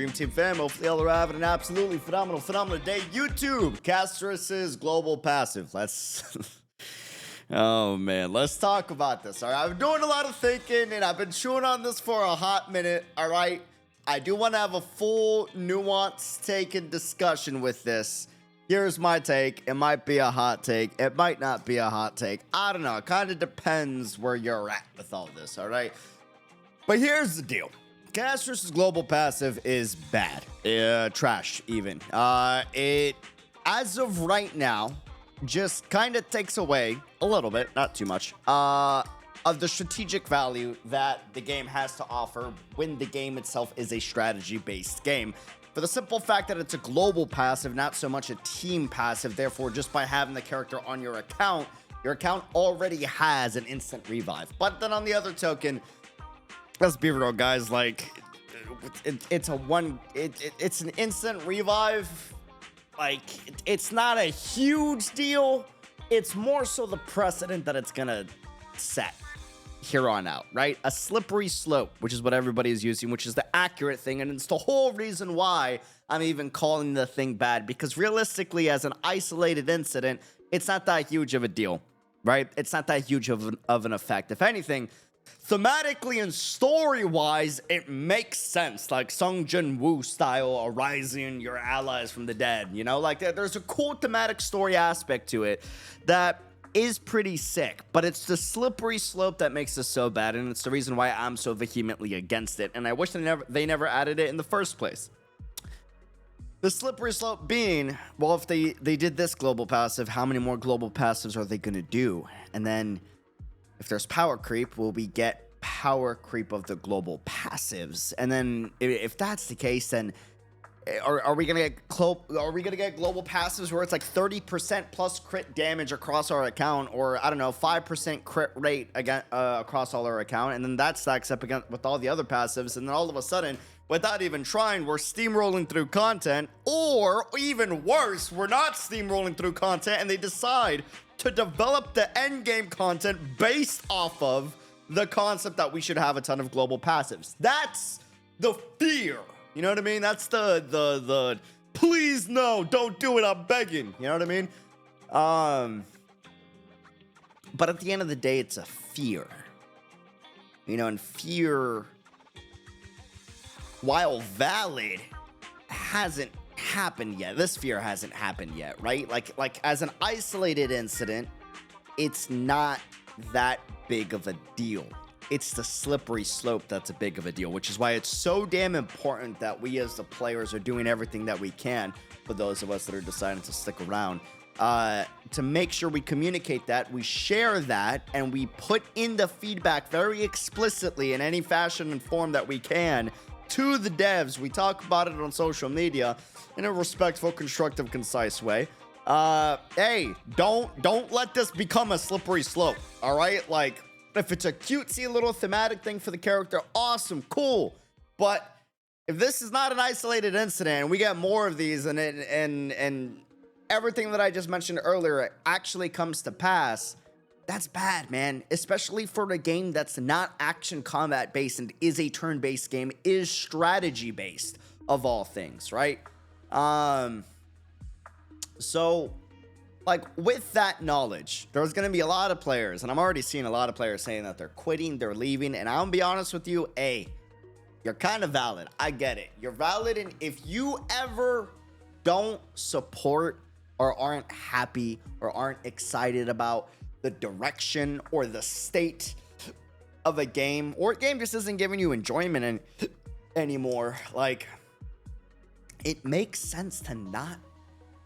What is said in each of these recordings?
Dream Team fam, hopefully y'all are having an absolutely phenomenal day. YouTube, CASTORICE Global Passive. Let's... oh, man. Let's talk about this, all right? I've been doing a lot of thinking, and I've been chewing on this for a hot minute, all right? I do want to have a full, nuanced take and discussion with this. Here's my take. It might be a hot take. It might not be a hot take. I don't know. It kind of depends where you're at with all this, all right? But here's the deal. CASTORICE Global Passive is bad. Trash, even. It, as of right now, just kind of takes away a little bit, not too much, of the strategic value that the game has to offer when the game itself is a strategy-based game. For the simple fact that it's a global passive, not so much a team passive. Therefore, just by having the character on your account already has an instant revive. But then on the other token, let's be real, guys. Like, it's an instant revive. Like, it's not a huge deal. It's more so the precedent that it's gonna set here on out, right? A slippery slope, which is what everybody is using, which is the accurate thing, and it's the whole reason why I'm even calling the thing bad. Because realistically, as an isolated incident, it's not that huge of a deal, right? It's not that huge of an effect. If anything, thematically and story-wise, it makes sense. Like Sung Jin-woo style, arising your allies from the dead, you know? Like, there's a cool thematic story aspect to it that is pretty sick. But it's the slippery slope that makes this so bad, and it's the reason why I'm so vehemently against it. And I wish they never added it in the first place. The slippery slope being, well, if they did this global passive, how many more global passives are they going to do? And then if there's power creep, will we get power creep of the global passives? And then if that's the case, then are we gonna get global passives where it's like 30% plus crit damage across our account, or I don't know, 5% crit rate again across all our account, and then that stacks up again with all the other passives, and then all of a sudden, without even trying, we're steamrolling through content, or even worse, we're not steamrolling through content, and they decide to develop the end game content based off of the concept that we should have a ton of global passives. That's the fear. You know what I mean? That's the please no, don't do it, I'm begging. You know what I mean? But at the end of the day, it's a fear. You know, and fear, while valid, hasn't happened yet. This fear hasn't happened yet, right? Like as an isolated incident, it's not that big of a deal. It's the slippery slope that's a big of a deal, which is why it's so damn important that we as the players are doing everything that we can, for those of us that are deciding to stick around, to make sure we communicate that, we share that, and we put in the feedback very explicitly in any fashion and form that we can to the devs. We talk about it on social media in a respectful, constructive, concise way. Hey, don't let this become a slippery slope, all right? Like, if it's a cutesy little thematic thing for the character, awesome, cool. But if this is not an isolated incident and we get more of these, and everything that I just mentioned earlier actually comes to pass, that's bad, man. Especially for a game that's not action combat based and is a turn-based game, is strategy based of all things, right? So, like, with that knowledge, there's going to be a lot of players, and I'm already seeing a lot of players saying that they're quitting, they're leaving, and I'm going to be honest with you, hey, you're kind of valid. I get it. You're valid, and if you ever don't support or aren't happy or aren't excited about the direction or the state of a game, or a game just isn't giving you enjoyment anymore, like, it makes sense to not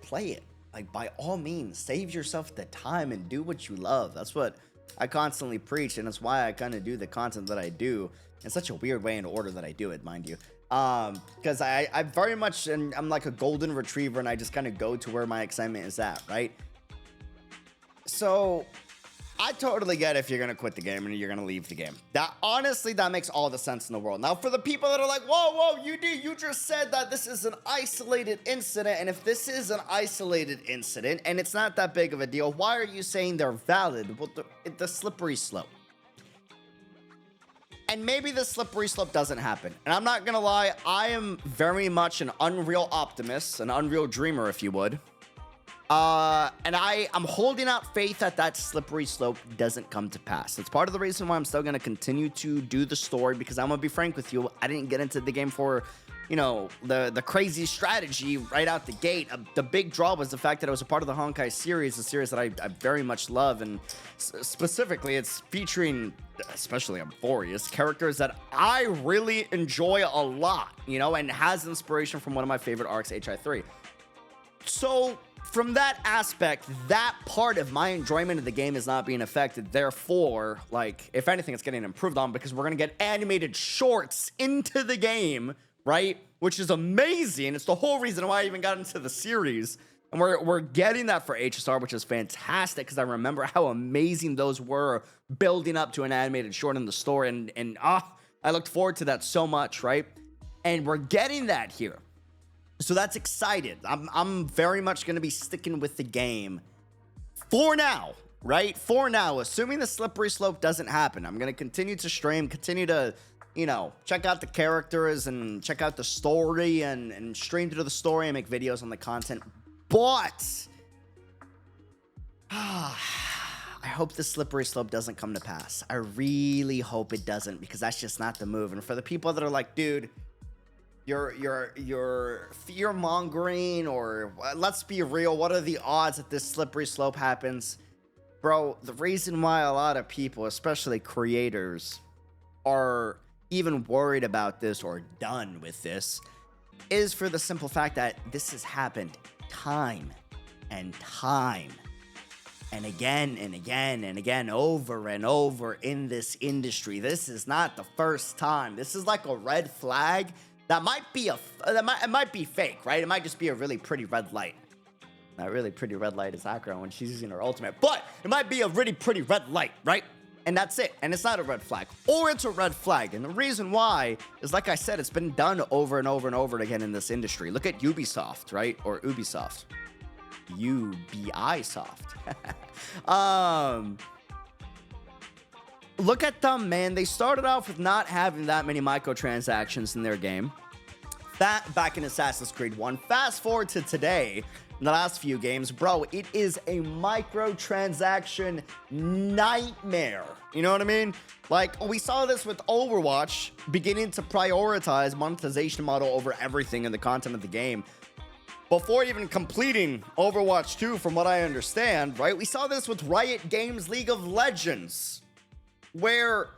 play it. Like, by all means, save yourself the time and do what you love. That's what I constantly preach, and that's why I kind of do the content that I do in such a weird way and order that I do it, mind you. Because I very much, and I'm like a golden retriever, and I just kind of go to where my excitement is at, right? So I totally get if you're going to quit the game and you're going to leave the game. That, honestly, that makes all the sense in the world. Now, for the people that are like, whoa, you just said that this is an isolated incident, and if this is an isolated incident and it's not that big of a deal, why are you saying they're valid? Well, the slippery slope. And maybe the slippery slope doesn't happen. And I'm not gonna lie, I am very much an Unreal optimist, an Unreal dreamer, if you would. And I'm holding out faith that that slippery slope doesn't come to pass. It's part of the reason why I'm still gonna continue to do the story, because I'm gonna be frank with you, I didn't get into the game for, you know, the crazy strategy right out the gate. The big draw was the fact that it was a part of the Honkai series, a series that I very much love, and specifically it's featuring, especially Amphorius, characters that I really enjoy a lot, you know, and has inspiration from one of my favorite arcs, HI3. So from that aspect, that part of my enjoyment of the game is not being affected. Therefore, like, if anything, it's getting improved on, because we're going to get animated shorts into the game, right? Which is amazing. It's the whole reason why I even got into the series. And we're getting that for HSR, which is fantastic, because I remember how amazing those were building up to an animated short in the story. And I looked forward to that so much, right? And we're getting that here. So that's excited. I'm very much going to be sticking with the game for now, right? For now, assuming the slippery slope doesn't happen. I'm going to continue to stream, continue to, you know, check out the characters and check out the story and stream through the story and make videos on the content. But I hope the slippery slope doesn't come to pass. I really hope it doesn't, because that's just not the move. And for the people that are like, dude, you're fear-mongering, or let's be real, what are the odds that this slippery slope happens? Bro, the reason why a lot of people, especially creators, are even worried about this or done with this is for the simple fact that this has happened time and time and again and again and again, over and over in this industry. This is not the first time. This is like a red flag that might be it might be fake, right? It might just be a really pretty red light. That really pretty red light is Sakura when she's using her ultimate, but it might be a really pretty red light, right? And that's it. And it's not a red flag, or it's a red flag. And the reason why is, like I said, it's been done over and over and over again in this industry. Look at Ubisoft, right? Or Ubisoft. Ubisoft. Look at them, man. They started off with not having that many microtransactions in their game. That back in Assassin's Creed 1. Fast forward to today, in the last few games, bro, it is a microtransaction nightmare. You know what I mean? Like, we saw this with Overwatch beginning to prioritize monetization model over everything in the content of the game. Before even completing Overwatch 2, from what I understand, right? We saw this with Riot Games' League of Legends, where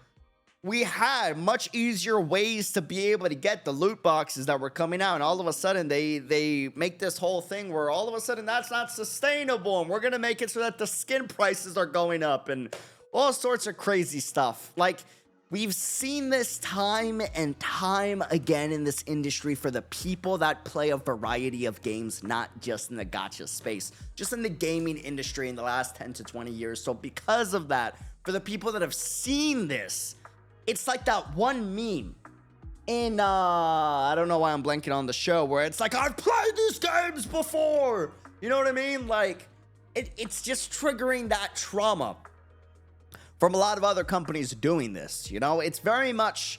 we had much easier ways to be able to get the loot boxes that were coming out, and all of a sudden they make this whole thing where all of a sudden that's not sustainable, and we're gonna make it so that the skin prices are going up and all sorts of crazy stuff. Like, we've seen this time and time again in this industry for the people that play a variety of games, not just in the gacha space, just in the gaming industry in the last 10 to 20 years. So because of that, for the people that have seen this, it's like that one meme in, I don't know why I'm blanking on the show, where it's like, I've played these games before. You know what I mean? Like, it's just triggering that trauma from a lot of other companies doing this. You know, it's very much,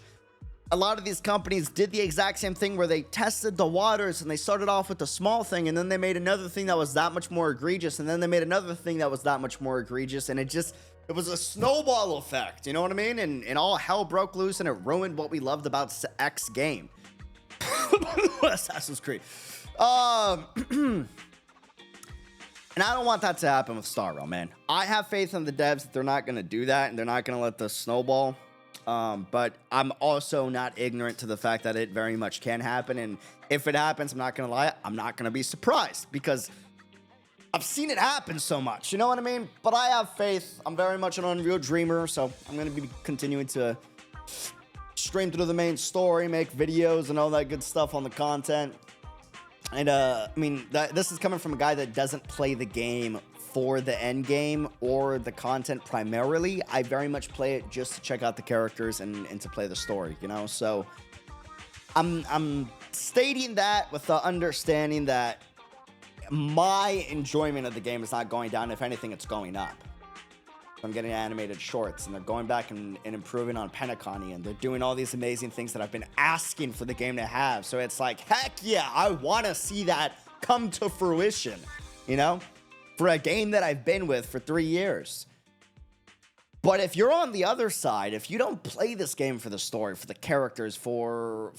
a lot of these companies did the exact same thing where they tested the waters, and they started off with a small thing, and then they made another thing that was that much more egregious, and then they made another thing that was that much more egregious, and it was a snowball effect, you know what I mean? And all hell broke loose, and it ruined what we loved about X game. Assassin's Creed. And I don't want that to happen with Star Rail, man. I have faith in the devs that they're not going to do that, and they're not going to let this snowball. But I'm also not ignorant to the fact that it very much can happen. And if it happens, I'm not going to lie, I'm not going to be surprised, because I've seen it happen so much, you know what I mean? But I have faith. I'm very much an Unreal dreamer, so I'm going to be continuing to stream through the main story, make videos, and all that good stuff on the content. And, I mean, this is coming from a guy that doesn't play the game for the end game or the content primarily. I very much play it just to check out the characters and to play the story, you know? So I'm stating that with the understanding that my enjoyment of the game is not going down. If anything, it's going up. I'm getting animated shorts, and they're going back and improving on Pentaconi, and they're doing all these amazing things that I've been asking for the game to have. So it's like, heck yeah, I want to see that come to fruition, you know, for a game that I've been with for 3 years. But if you're on the other side, if you don't play this game for the story, for the characters, for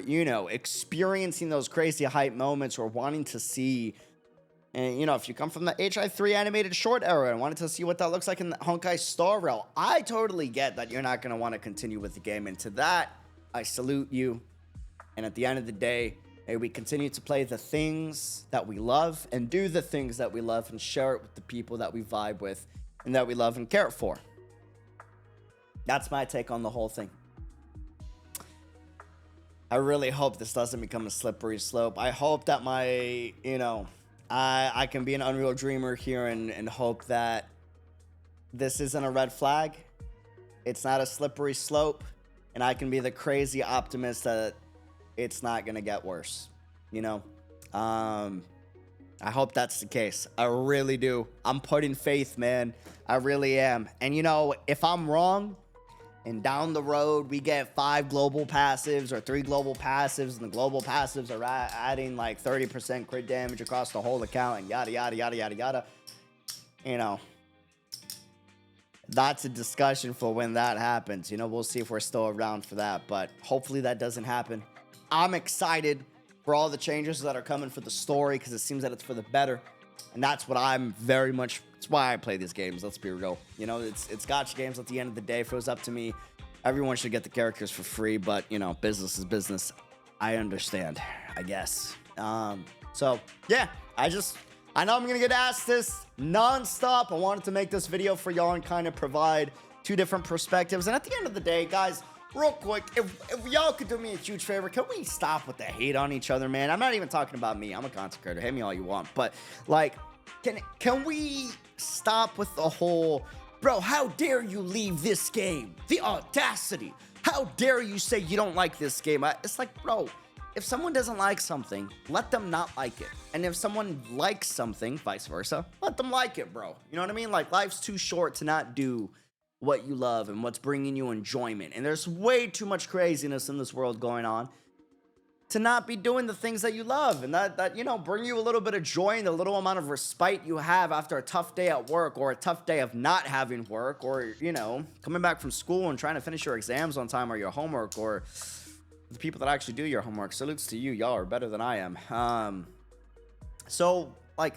you know, experiencing those crazy hype moments or wanting to see, and, you know, if you come from the HI3 animated short era and wanted to see what that looks like in the Honkai Star Rail, I totally get that you're not going to want to continue with the game. And to that, I salute you. And at the end of the day, may we continue to play the things that we love and do the things that we love and share it with the people that we vibe with and that we love and care for. That's my take on the whole thing. I really hope this doesn't become a slippery slope. I hope that my, you know, I can be an Unreal Dreamer here and hope that this isn't a red flag. It's not a slippery slope. And I can be the crazy optimist that it's not going to get worse. You know? I hope that's the case. I really do. I'm putting faith, man. I really am. And, you know, if I'm wrong, and down the road, we get 5 global passives or 3 global passives, and the global passives are adding like 30% crit damage across the whole account, and yada, yada, yada, yada, yada. You know, that's a discussion for when that happens. You know, we'll see if we're still around for that, but hopefully that doesn't happen. I'm excited for all the changes that are coming for the story because it seems that it's for the better. And that's what I'm very much, it's why I play these games, let's be real. You know, it's gacha games at the end of the day. If it was up to me, everyone should get the characters for free, but, you know, business is business. I understand, I guess. So, yeah, I know I'm going to get asked this nonstop. I wanted to make this video for y'all and kind of provide 2 different perspectives. And at the end of the day, guys, real quick, if y'all could do me a huge favor, can we stop with the hate on each other, man? I'm not even talking about me. I'm a content creator. Hate me all you want. But, like, can we stop with the whole, bro, how dare you leave this game? The audacity. How dare you say you don't like this game? It's like, bro, if someone doesn't like something, let them not like it. And if someone likes something, vice versa, let them like it, bro. You know what I mean? Like, life's too short to not do what you love and what's bringing you enjoyment. And there's way too much craziness in this world going on to not be doing the things that you love and that you know, bring you a little bit of joy and the little amount of respite you have after a tough day at work or a tough day of not having work or, you know, coming back from school and trying to finish your exams on time or your homework or the people that actually do your homework. Salutes to you. Y'all are better than I am. So, like,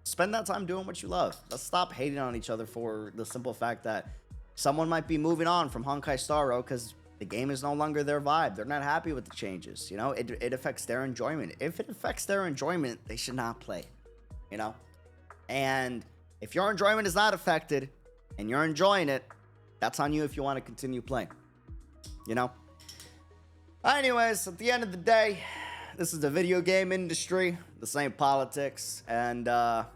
spend that time doing what you love. Let's stop hating on each other for the simple fact that someone might be moving on from Honkai Star Rail because the game is no longer their vibe. They're not happy with the changes. You know, it affects their enjoyment. If it affects their enjoyment, they should not play. You know? And if your enjoyment is not affected and you're enjoying it, that's on you if you want to continue playing. You know? Anyways, at the end of the day, this is the video game industry. This ain't politics. And on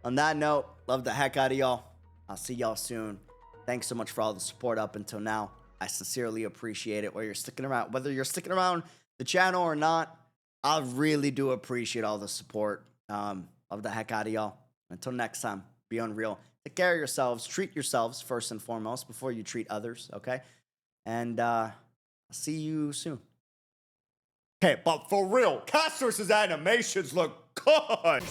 that note, love the heck out of y'all. I'll see y'all soon. Thanks so much for all the support up until now. I sincerely appreciate it. Whether you're sticking around the channel or not, I really do appreciate all the support. Love the heck out of y'all. Until next time, be unreal. Take care of yourselves. Treat yourselves first and foremost before you treat others, okay? And I'll see you soon. Okay, but for real, Castor's animations look good.